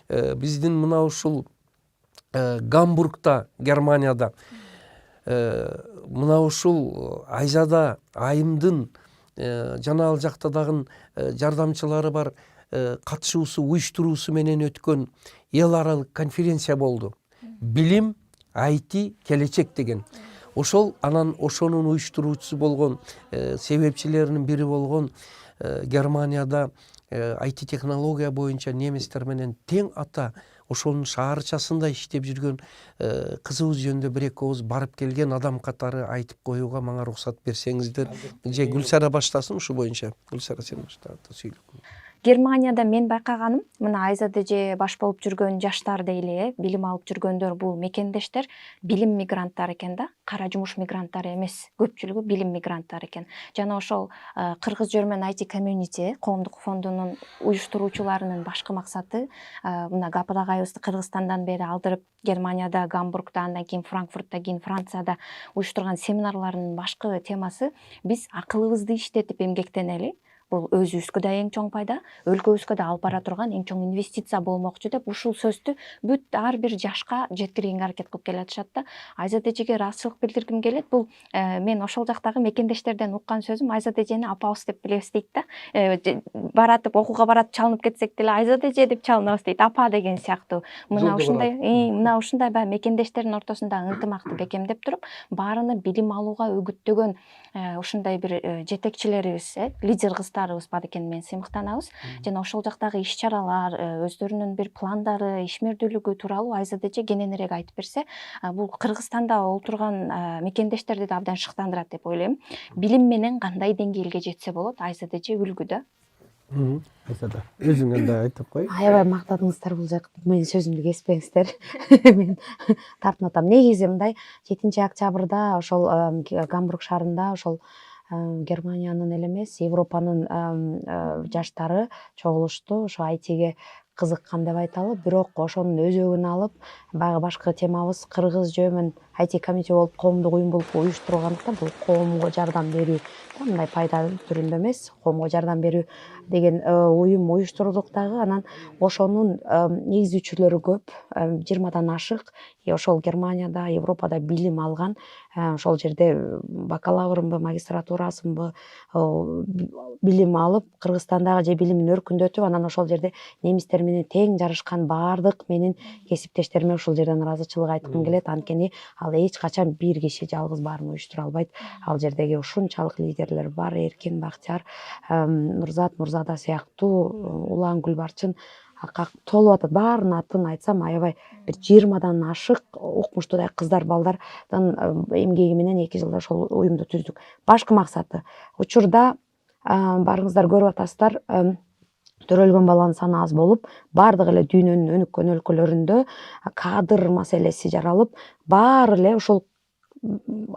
биздин мына ушул Гамбургда, Германияда, мына ушул Айзада айымдын жана ал жакта дагы жардамчылары бар катышуусу, уюштуруусу менен өткөн эл аралык конференция болду. Билим, IT, келечек деген. Ошол анан ошонун уюштуруучусу болгон себепчилеринин бири болгон Германияда IT технология боюнча немистер менен тең ата ошонун шаарчасында иштеп жүргөн кызыбыз жөнүндө бир эки ооз барып келген адам катары айтып коюуга мага уруксат берсеңиздер. Же Гүлсара баштасын ушу боюнча. Гүлсара сен башта сүйлөп. Германияда мен байкаганым, мына Айзада же баш болуп жүргөн жаштар дейли, билим алып жүргөндөр бул мекендештер билим мигранттары экен да, кара жумуш мигранттары эмес, көпчүлүгү билим мигранттары экен. Жана ошол Кыргыз German IT Community коомдук фондунун уюштуруучуларынын башкы максаты мына Гапыр агайыбызды Кыргызстандан бери алдырып, Германияда, Гамбургда, андан кийин Франкфуртта, кийин Францияда уюштурган семинарларынын башкы темасы биз акылыбызды иштетип эмгектенели. Бул өзүбүзгө да эң чоң пайда, өлкөбүзгө да алып бара турган эң чоң инвестиция болмокчу деп ушул сөздү бүт ар бир жашка жеткиргенге аракет кылып келатышат да. Айзада эжеге ыраазычылык билдиргим келет. Бул мен ошол жактагы мекендештерден уккан сөзүм, Айзада эжени апабыз деп билебиз дейт да. Баратып окууга баратып чалынып кетсек деле Айзада эже деп чалынабыз дейт, апа деген сыяктуу. Мына ушундай баягы мекендештердин ортосунда ынтымакты бекемдеп туруп, баарыны билим алууга үгүттөгөн ушундай бир жетекчилерибиз, лидер кыздарыбыз бар экенин мен сыймыктанабыз. Жана ошол жактагы иш-чаралар, өздөрүнүн бир пландары, ишмердүүлүгү тууралуу Айзада эже кененирээк айтып берсе, бул Кыргызстанда отурган мекендештерди да абдан шыктандырат деп ойлойм. Билим менен кандай деңгээлге жетсе болот, Айзада эже үлгү да. Айзада, өзүң анда айтып кой. Аябай мактадыңыздар бул жакта. Менин сөзүмдү кеспеңиздер. Мен тартынып атам. Негизи мындай 7 октябрда ошол Гамбург шаарында ошол Германиянын эле эмес, Европанын жаштары чогулушту. Ошо айтиге кызыккан деп айталы, бирок ошонун өзөгүн алып, баягы башкы темабыз Кыргыз German IT Community болуп, коомдук уюм болуп уюштурулгандыктан бул коомго жардам берүү, мындай пайда түрүндө эмес, коомго жардам берүү деген уюм уюштурдук дагы. Анан ошонун негиздүүчүлөрү көп, 20дан ашык. Ошол Германияда, Европада билим алган, ошол жерде бакалаврынбы, магистратурасынбы билим алып, Кыргызстандагы же билимин өркүндөтүп, анан ошол жерде немистер менен тең жарышкан баардык менин кесиптештериме ушул жерден ыраазычылык айткым келет. Анткени ал эч качан бир киши жалгыз баарын уюштура албайт. Ал жердеги ушунчалык лидерлер бар, Эркин, Бактияр, Нурзат, Нурзада сыяктуу, Улан, Гүлбарчын толуп атат. Баарынын атын айтсам, аябай бир 20дан ашык укмуштуудай кыздар, балдардын эмгеги менен 2 жылда ошол уюмду түздүк. Башкы максаты учурда баарыңыздар көрүп атасыздар, төрөлгөн баланын саны аз болуп, баардык эле дүйнөнүн өнүккөн өлкөлөрүндө кадр маселеси жаралып, баары эле ошол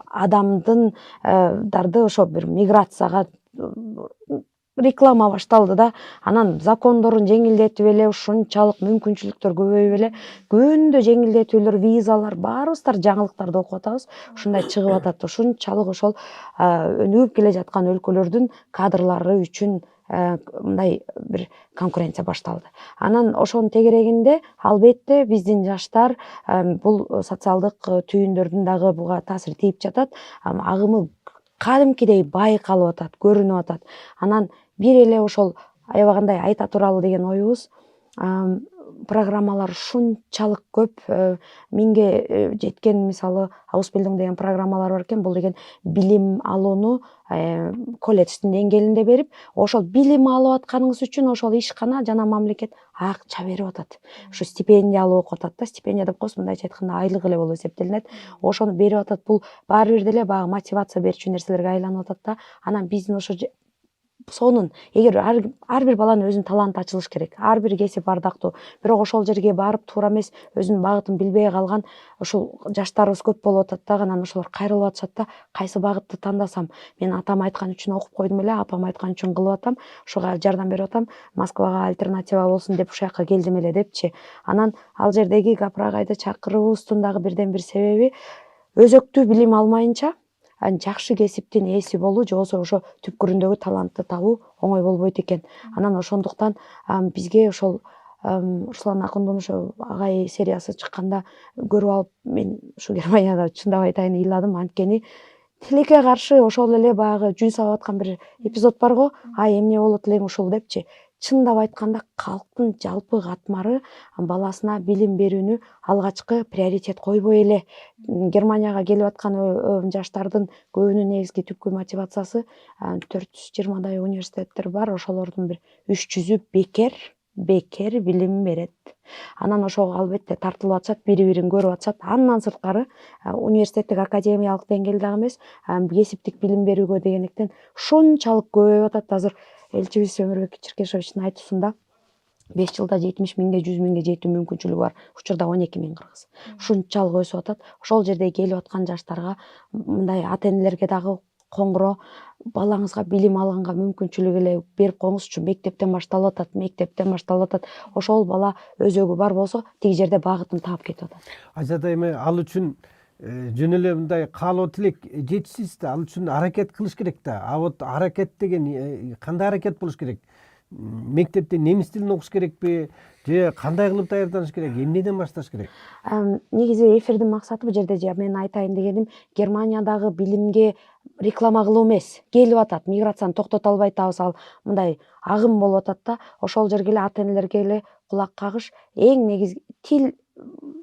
адамдын дарды ошо бир миграцияга реклама башталды да. Анан закондорун жеңилдетип эле, ушунчалык мүмкүнчүлүктөр көбөйүп эле, күндө жеңилдетүүлөр, визалар, баарыбыздар жаңылыктарды окуп атабыз. Ушундай чыгып атат. Ушунчалык ошол өнүгүп келе жаткан өлкөлөрдүн кадрлары үчүн мындай бир конкуренция башталды. Анан ошонун тегерегинде албетте биздин жаштар бул социалдык түйүндөрдүн дагы буга таасири тийип жатат. Агымы кадимкидей байкалып атат, көрүнүп атат. Анан бир эле ошол аябагандай айта туралы деген оюбуз, программалар ушунчалык көп, 1000ге жеткен, мисалы Ausbildung деген программалар бар экен. Бул деген билим алууну колледждин деңгээлинде берип, ошол билим алып атканыңыз үчүн ошол ишкана жана мамлекет акча берип атат. Ушу стипендия алып окуп атат да, стипендия деп коебуз, мындайча айтканда айлык эле болуп эсептелинет. Ошону берип атат. Бул баары бир деле баягы мотивация берүүчү нерселерге айланып атат да. Анан биздин ошо сонун, эгер ар бир баланын өзүнүн таланты ачылыш керек, ар бир кесип ардактуу, бирок ошол жерге барып туура эмес, өзүнүн багытын билбей калган ушул жаштарыбыз көп болуп атат да. Анан ошолор кайрылып атышат да, кайсы багытты тандасам, мен атам айткан үчүн окуп койдум эле, апам айткан үчүн кылып атам, ушуга жардам берип атам, Москвага альтернатива болсун деп ушул жака келдим эле депчи. Анан ал жердеги Гапыр агайды чакырыбыбыздын дагы бирден бир себеби өзөктүү билим алмайынча жакшы кесиптин ээси болуу, же болбосо ошо түпкүрүндөгү талантты табуу оңой болбойт экен. Анан ошондуктан бизге ошол Руслан Акындын ошо Агай сериясы чыкканда көрүп алып мен ушу Германияда чындап айтайын ыйладым, анткени тилекке каршы ошол эле баягы жөн сабап аткан бир эпизод бар го, ай эмне болот элең ушул депчи. Чындап айтканда калктын жалпы катмары баласына билим берүүнү алгачкы приоритет койбой эле. Германияга келип аткан жаштардын көбүнүн негизги түпкү мотивациясы 420 университеттер бар, ошолордун бир 300-ü бекер билим берет. Анан ошого албетте тартылып атышат, бири-бирин көрүп атышат. Андан сырткары университеттик академиялык деңгээлде дагы эмес, кесиптик билим берүүгө дегендиктен ушунчалык көбөйүп атат. Азыр элчибиз Өмүрбек Черкешовичтин айтуусунда 5 жылда 70 миңге 100 миңге жетүү мүмкүнчүлүгү бар. Учурда 12 миң кыргыз. Ушунчалык өсүп атат. Ошол жерде келип аткан жаштарга мындай ата-энелерге дагы коңгуроо, балаңызга билим алганга мүмкүнчүлүк эле берип коюңузчу. Мектептен башталып атат. Ошол бала өзөгү бар болсо, тиги жерде багытын таап кетип атат. Ажатай эми ал үчүн жөн эле мындай каалоо тилек жетишсиз да, ал үчүн аракет кылыш керек да. А вот аракет деген кандай аракет болуш керек? Мектепте немис тилин окуш керекпи? Же кандай кылып даярданыш керек? Эмнеден башташ керек? Негизи эфирдин максаты бул жерде же мен айтайын дегеним, Германиядагы билимге реклама кылуу эмес. Келип атат, миграцияны токтото албай атабыз, ал мындай агым болуп атат да. Ошол жерге эле ата-энелерге эле кулак кагыш. Эң негизи тил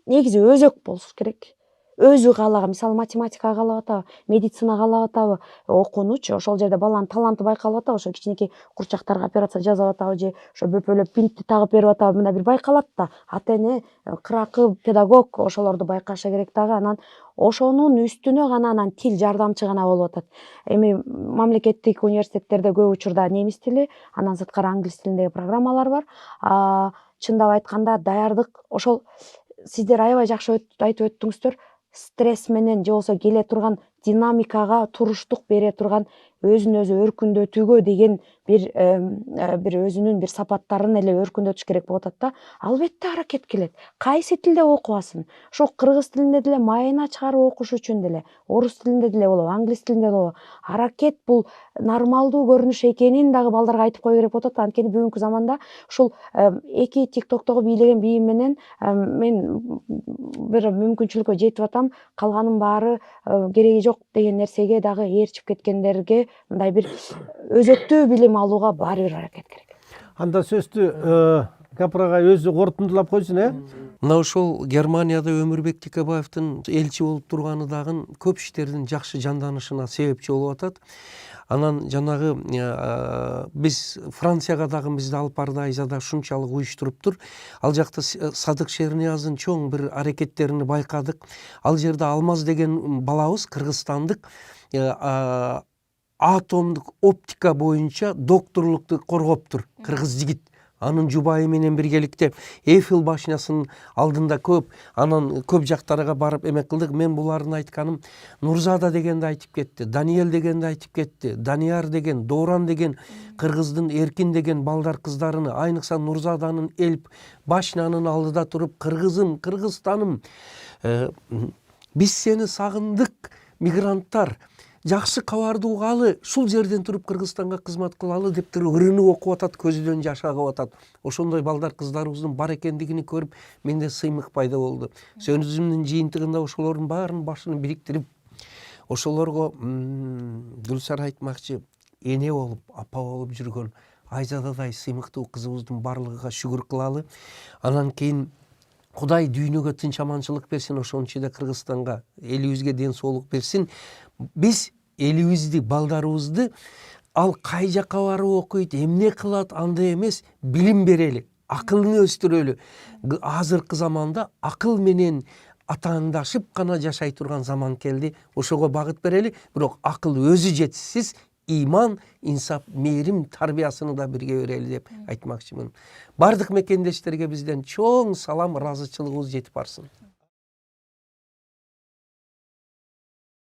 негизи өзөк болуш керек. Өзү каалаган, мисалы математика каалап атабы, медицина каалап атабы, окуунучу ошол жерде баланын таланты байкалып атабы, ошо кичинекей курчактарга операция жасап атабы же ошо бөпөлөп бинтти тагып берип атабы, мындай бир байкалат да. Ата-эне, кыракы педагог ошолорду байкашы керек дагы. Анан ошонун үстүнө гана анан тил жардамчы гана болуп атат. Эми мамлекеттик университеттерде көп учурда немис тили, андан сырткары англис тилиндеги программалар бар. Чындап айтканда даярдык ошол сиздер аябай жакшы айтып өттүңүздөр. Стресс менен же болбосо келе турган динамикага туруштук бере турган, өзүн өзү өркүндөтүүгө деген бир өзүнүн бир сапаттарын эле өркүндөтүш керек болуп атат да. Албетте аракет келет. Кайсы тилде окубасын? Ошо кыргыз тилинде деле майына чыгарып окуш үчүн деле, орус тилинде деле болобу, англис тилинде болобу. Аракет бул нормалдуу көрүнүш экенин дагы балдарга айтып кое керек болуп атат. Анткени бүгүнкү заманда ушул эки тиктоктогу бийлеген бийим менен мен бир мүмкүнчүлүккө жетип атам, калганын баары кереги жок деген нерсеге дагы ээрчип кеткендерге мындай бир өзөктүү билим алууга баары бир аракет керек. Анда сөздү Гапыр агай өзү корутундулап койсун, Мына ошол Германияда Өмүрбек Текебаевдин элчи болуп турганы дагы көп иштердин жакшы жанданышына себепчи болуп атат. Анан жанагы биз Францияга дагы бизди алып барды, Айзада ушунчалык уюштуруптур. Ал жакта Садык Шерниязын чоң бир аракеттерин байкадык. Ал жерде Алмаз деген балабыз кыргызстандык атомдук оптика боюнча докторлукту коргоптур, кыргыз жигит. Анын жубайы менен биргеликте Эйфел башнясынын алдында анан көп жактарга барып эмек кылдык. Мен булардын айтканым Нурзада дегенди айтып кетти, Даниэл дегенди айтып кетти, Данияр деген, Дооран деген кыргыздын Эркин деген балдар кыздарыны, айныкса Нурзаданын элп башнянын алдыда туруп, кыргызым, Кыргызстаным, биз сени сагындык, мигранттар, жакшы кабарды угалы, ушул жерден туруп Кыргызстанга кызмат кылалы деп туруп ырынып окуп атат, көзүдөн жаш агып атат. Ошондой балдар кыздарыбыздын бар экендигини көрүп, менде сыймык пайда болду. Сөзүмдүн жыйынтыгында ошолордун баарынын башын бириктирип, ошолорго Гүлсара айтмакчы, эне болуп, апа болуп жүргөн Айзададай сыймыктуу кызыбыздын барлыгыга шүгүр кылалы. Анан кийин Кудай дүйнөгө тынч аманчылык берсин, ошонун ичинде Кыргызстанга, элибизге ден соолук берсин. Биз элибизди, балдарыбызды ал кай жака барып окуйт, эмне кылат, андай эмес, билим берели, акылын өстүрөлү. Азыркы заманда акыл менен атааңдашып гана жашай турган заман келди. Ошого багыт берели, бирок акыл өзү жетишсиз, иман, инсап, мээрим тарбиясыны да бирге берели деп айтмакчымын. Бардык мекендештерге бизден чоң салам, ыраазычылыгыбыз жетип барсын.